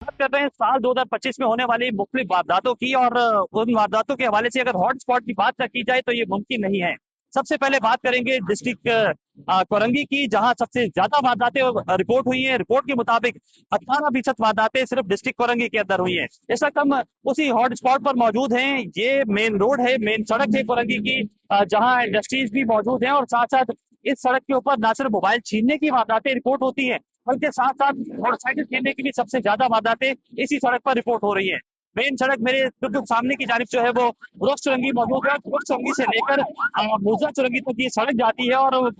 बात कर रहे हैं साल 2025 में होने वाली मुख्तलिफ वारदातों की और उन वारदातों के हवाले से अगर हॉट स्पॉट की बात की जाए तो ये मुमकिन नहीं है। सबसे पहले बात करेंगे डिस्ट्रिक्ट कोरंगी की, जहां सबसे ज्यादा वारदातें रिपोर्ट हुई हैं। रिपोर्ट के मुताबिक 18% वारदातें सिर्फ डिस्ट्रिक्ट कोरंगी के अंदर हुई हैं। इस वक्त हम उसी हॉट स्पॉट पर मौजूद हैं। ये मेन रोड है, मेन सड़क है कोरंगी की, जहां इंडस्ट्रीज भी मौजूद हैं और साथ साथ इस सड़क के ऊपर न सिर्फ मोबाइल छीनने की वारदातें रिपोर्ट होती हैं, बल्कि साथ साथ मोटरसाइकिल खेलने की भी सबसे ज्यादा वारदातें इसी सड़क पर रिपोर्ट हो रही है। मेन सड़क मेरे बिल्कुल सामने की जानिब जो है वो बुरश चुरंगी मौजूद है। बुरश चुरंगी से लेकर मूसा चुरंगी तक ये सड़क जाती है और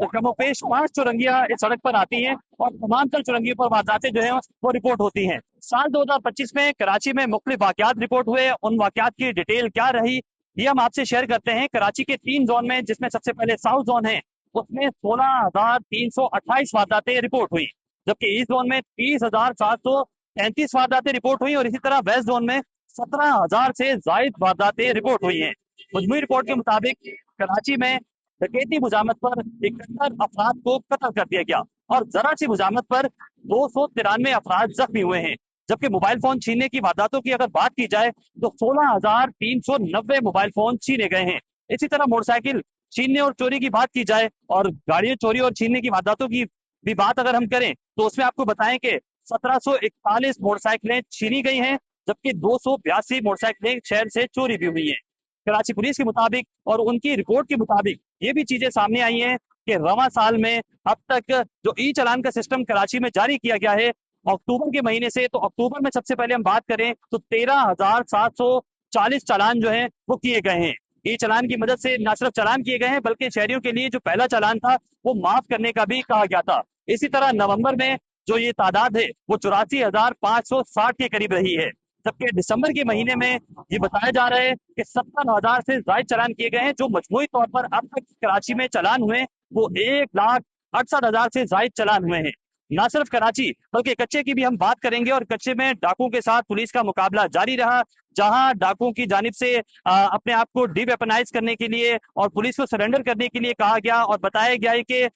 कमोपेश 5 चुरंगियां इस सड़क पर आती हैं और तमाम चुरंगियों पर वारदातें जो है वो रिपोर्ट होती हैं। साल 2025 में कराची में मुख्तलिफ वाकयात रिपोर्ट हुए। उन वाकयात की डिटेल क्या रही ये हम आपसे शेयर करते हैं। कराची के 3 जोन में, जिसमें सबसे पहले साउथ जोन है, उसमें 16,328 वारदातें रिपोर्ट हुई, जबकि ईस्ट जोन में 30,733 वारदातें रिपोर्ट हुई और इसी तरह वेस्ट जोन में 17,000 से जायद वारदातें रिपोर्ट हुई हैं। मजमूई रिपोर्ट के मुताबिक कराची में डकैती मुजामत पर 71 अफराद को कत्ल कर दिया गया और जरा सी मुजामत पर 293 अफराद जख्मी हुए हैं। जबकि मोबाइल फोन छीनने की वारदातों की अगर बात की जाए तो 16,390 मोबाइल फोन छीने गए हैं। इसी तरह मोटरसाइकिल छीनने और चोरी की बात की जाए और गाड़ियों चोरी और छीनने की वारदातों की भी बात अगर हम करें तो उसमें आपको बताएं कि 1741 मोटरसाइकिलें छीनी गई हैं, जबकि 282 मोटरसाइकिलें शहर से चोरी भी हुई हैं। कराची पुलिस के मुताबिक और उनकी रिपोर्ट के मुताबिक ये भी चीजें सामने आई हैं कि रवां साल में अब तक जो ई चालान का सिस्टम कराची में जारी किया गया है अक्टूबर के महीने से, तो अक्टूबर में सबसे पहले हम बात करें तो 13,740 चालान जो है वो किए गए हैं। ई चालान की मदद से न सिर्फ चालान किए गए हैं बल्कि शहरियों के लिए जो पहला चालान था वो माफ करने का भी कहा गया था। इसी तरह नवंबर में जो ये तादाद है वो 84,560 के करीब रही है, जबकि दिसंबर के महीने में ये बताया जा रहा है कि 70,000 से ज्यादा चालान किए गए हैं। जो मजमूई तौर पर अब तक कराची में चालान हुए वो 1,68,000 से ज्यादा चालान हुए हैं। न सिर्फ कराची बल्कि कच्चे की भी हम बात करेंगे और कच्चे में डाकुओं के साथ पुलिस का मुकाबला जारी रहा, जहां डाकुओं की जानिब से अपने आप को डीवेपनाइज करने के लिए और पुलिस को सरेंडर करने के लिए कहा गया और बताया गया है कि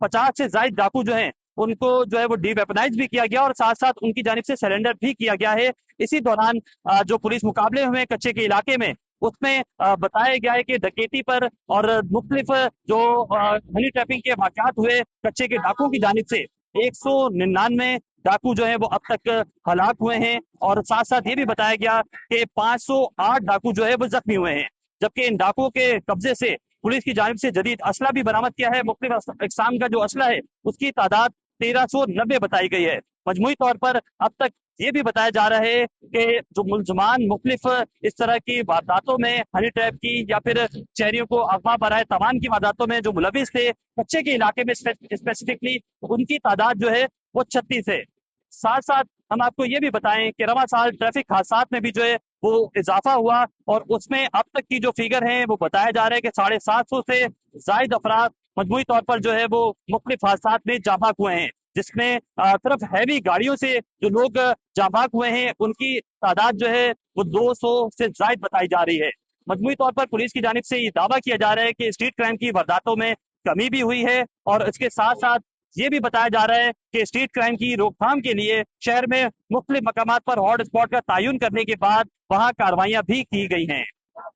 50 से ज्यादा डाकू जो है उनको जो है वो डीवेपनाइज भी किया गया और साथ साथ उनकी जानिब से सरेंडर भी किया गया है। इसी दौरान जो पुलिस मुकाबले हुए कच्चे के इलाके में उसमें बताया गया है कि डकैती पर और मुख्तलिफ जो मनी ट्रैपिंग के वाकयात हुए कच्चे के डाकुओं की जानिब से 199 डाकू जो है वो अब तक हलाक हुए हैं और साथ साथ ये भी बताया गया कि 508 डाकू जो है वो जख्मी हुए हैं। जबकि इन डाकुओं के कब्जे से पुलिस की जानिब से जदीद असला भी बरामद किया है। मुख्तलिफ इकसाम का जो असला है उसकी तादाद 1390 बताई गई है। मजमूई तौर पर अब तक ये भी बताया जा रहा है कि जो मुलजमान मुख्तलिफ इस तरह की वारदातों में हनी ट्रैप की या फिर शहरियों को अगवा बराए तवान की वारदातों में जो मुलविस थे कच्चे के इलाके में स्पेसिफिकली, उनकी तादाद जो है वो 36 है। साथ साथ हम आपको ये भी बताएं कि रवां साल ट्रैफिक हादसा में भी जो है वो इजाफा हुआ और उसमें अब तक की जो फिगर है वो बताया जा रहा है कि 750 से जायद अफराद मजमूई तौर पर जो है वो मुख्तलिफ हादसा में जाबाक हुए हैं, जिसमें सिर्फ हैवी गाड़ियों से जो लोग जाबाक हुए हैं उनकी तादाद जो है वो 200 से जायद बताई जा रही है। मजमूई तौर पर पुलिस की जानिब से ये दावा किया जा रहा है कि स्ट्रीट क्राइम की वारदातों में कमी भी हुई है और इसके साथ साथ ये भी बताया जा रहा है कि स्ट्रीट क्राइम की रोकथाम के लिए शहर में मुख्तलिफ मकामात पर हॉट स्पॉट का तयन करने के बाद वहां कार्रवाइयां भी की गई हैं।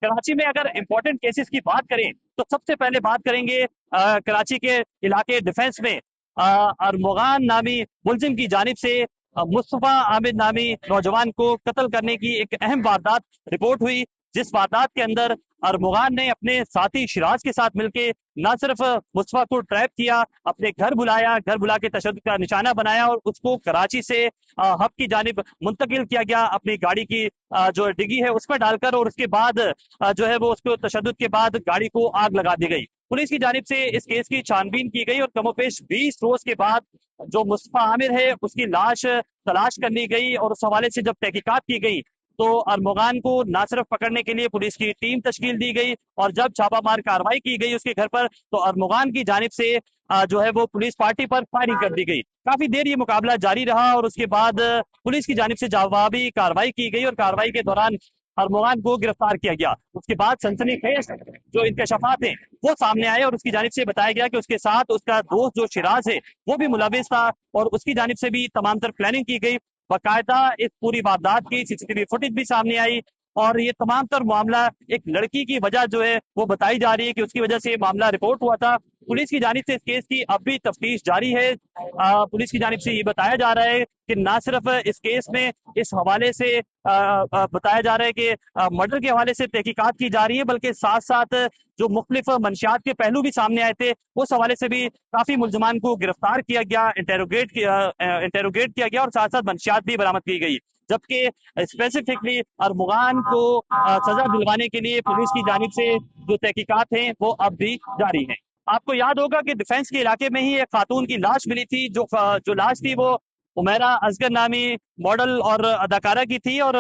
कराची में अगर इंपॉर्टेंट केसेस की बात करें तो सबसे पहले बात करेंगे कराची के इलाके डिफेंस में अरमुगान नामी मुलजिम की जानिब से मुस्तफा आमिर नामी नौजवान को कत्ल करने की एक अहम वारदात रिपोर्ट हुई, जिस वारदात के अंदर अरमुगान ने अपने साथी शिराज के साथ मिलकर न सिर्फ मुस्तफा को ट्रैप किया, अपने घर बुलाया, घर बुला के तशद्दुद का निशाना बनाया और उसको कराची से हब की जानिब मुंतकिल किया गया अपनी गाड़ी की जो डिग्गी है उसमें डालकर और उसके बाद जो है वो उसको तशद्दुद के बाद गाड़ी को आग लगा दी गई। पुलिस की जानिब से इस केस की छानबीन की गई और कमोपेश 20 रोज के बाद जो मुस्तफा आमिर है उसकी लाश तलाश कर ली गई और उस हवाले से जब तहकीकात की गई तो अरमुगान को ना सिर्फ पकड़ने के लिए पुलिस की टीम तश्कील दी गई और जब छापामार कार्रवाई की गई उसके घर पर तो अरमुगान की जानिब से जो है वो पुलिस पार्टी पर फायरिंग कर दी गई। काफी देर ये मुकाबला जारी रहा और उसके बाद पुलिस की जानिब से जवाबी कार्रवाई की गई और कार्रवाई के दौरान अरमुगान को गिरफ्तार किया गया। उसके बाद सनसनीखेज जो इंकशाफात हैं वो सामने आए और उसकी जानिब से बताया गया कि उसके साथ उसका दोस्त जो शिराज है वो भी मुलविस था और उसकी जानिब से भी तमाम तर प्लानिंग की गई। बाकायदा इस पूरी वारदात की सीसीटीवी फुटेज भी सामने आई और ये तमाम तर मामला एक लड़की की वजह जो है वो बताई जा रही है कि उसकी वजह से ये मामला रिपोर्ट हुआ था। पुलिस की जानिब से इस केस की अब भी तफ्तीश जारी है। पुलिस की जानिब से ये बताया जा रहा है कि ना सिर्फ इस केस में इस हवाले से बताया जा रहा है कि मर्डर के हवाले से तहकीकात की जा रही है, बल्कि साथ साथ जो मुख्तलिफ मंशियात के पहलू भी सामने आए थे उस हवाले से भी काफी मुल्जमान को गिरफ्तार किया गया, इंटेरोगेट किया गया और साथ साथ मंशियात भी बरामद की गई। जबकि स्पेसिफिकली अरमुगान को सजा दिलवाने के लिए पुलिस की जानिब से जो तहकीकात हैं वो अब भी जारी हैं। आपको याद होगा कि डिफेंस के इलाके में ही एक खातून की लाश मिली थी, जो लाश थी वो उमेरा असगर नामी मॉडल और अदाकारा की थी और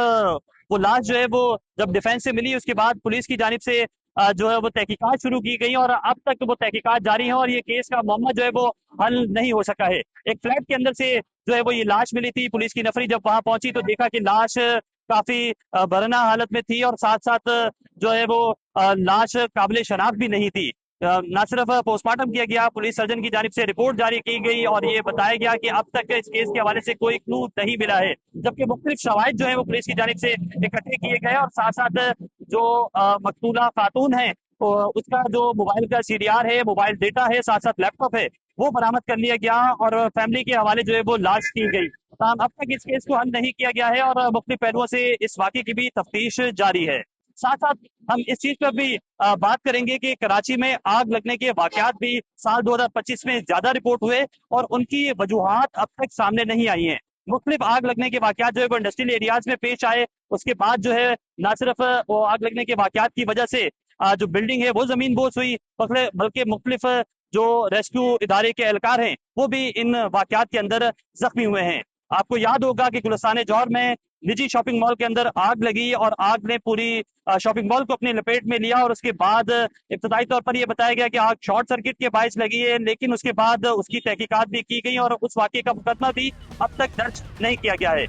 वो लाश जो है वो जब डिफेंस से मिली उसके बाद पुलिस की जानिब से जो है वो तहकीकात शुरू की गई और अब तक वो तहकीकात जारी है और ये केस का मामला जो है वो हल नहीं हो सका है। एक फ्लैट के अंदर से जो है वो ये लाश मिली थी। पुलिस की नफरी जब वहां पहुंची तो देखा कि लाश काफी बरना हालत में थी और साथ साथ जो है वो लाश काबिल शनाख्त भी नहीं थी। ना सिर्फ पोस्टमार्टम किया गया, पुलिस सर्जन की जानिब से रिपोर्ट जारी की गई और ये बताया गया कि अब तक इस केस के हवाले से कोई क्लू नहीं मिला है, जबकि मुख्तलिफ शवाहिद जो है वो पुलिस की जानिब से इकट्ठे किए गए और साथ साथ जो मकतूला खातून है उसका जो मोबाइल का सीडीआर है, मोबाइल डेटा है, साथ साथ लैपटॉप है वो बरामद कर लिया गया और फैमिली के हवाले जो है वो लाश की गई। अब तक इस केस को हल नहीं किया गया है और मुख्तलिफ पहलुओं से इस वाक़े की भी तफ्तीश जारी है। साथ साथ हम इस चीज पर भी बात करेंगे कि कराची में आग लगने के वाकयात भी साल 2025 में ज्यादा रिपोर्ट हुए और उनकी वजूहात अब तक सामने नहीं आई हैं। मुख्तलिफ आग लगने के वाकयात जो है वो इंडस्ट्रियल एरियाज में पेश आए, उसके बाद जो है ना सिर्फ वो आग लगने के वाकयात की वजह से जो बिल्डिंग है वो जमीन बोझ हुई, बल्कि मुख्तलिफ जो रेस्क्यू इदारे के एहलकार हैं वो भी इन वाकयात के अंदर जख्मी हुए हैं। आपको याद होगा कि गुलिस्तान जौहर में निजी शॉपिंग मॉल के अंदर आग लगी और आग ने पूरी शॉपिंग मॉल को अपनी लपेट में लिया और उसके बाद इब्तदाई तौर पर यह बताया गया कि आग शॉर्ट सर्किट के बायस लगी है, लेकिन उसके बाद उसकी तहकीकात भी की गई और उस वाकये का मुकदमा भी अब तक दर्ज नहीं किया गया है।